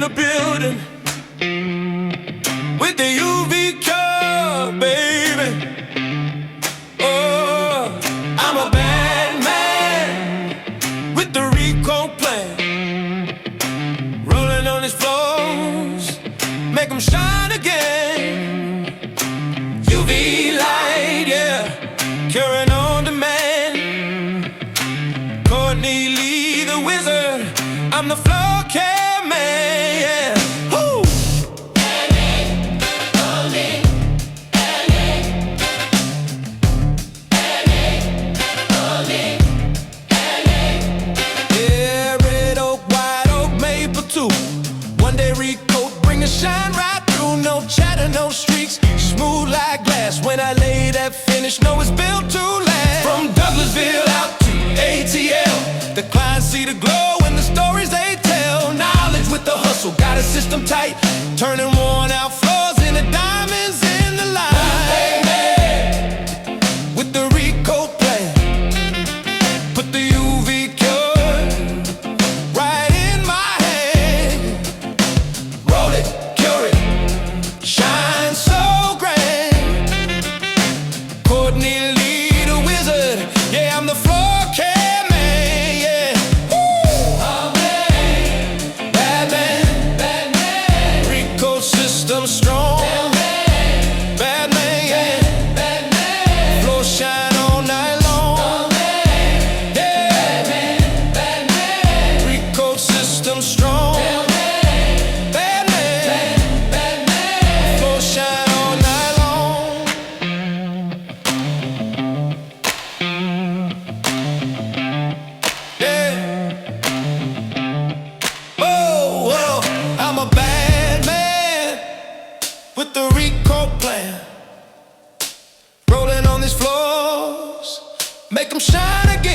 the building with the UV car, baby. Oh, I'm a bad man with the Recoat plan, rolling on these floors, make them shine again. UV light, yeah, curing on demand. Courtney, the wizard, I'm the floor care man, yeah. Woo! Yeah, red oak, white oak, maple too. One day Recoat bring the shine right through. No chatter, no streaks, smooth like glass. When I lay that finish, know it's built to last. From Douglasville out to ATL, the clients see the glow in the stories they tell. Knowledge with the hustle, got a system tight, turning worn out floors into diamonds in the light. With the Recoat plan, put the UV cure right in my hand. Roll it, cure it, shine so grand. Courtney, the wizard, yeah, I'm the floor care man, yeah. System strong, bad man, yeah. Floor shine all night long, yeah. Recoat system strong, bad man, floor shine all night long. Yeah. Oh, whoa, I'm a bad man with the Recoat plan, rolling on these floors, make them shine again.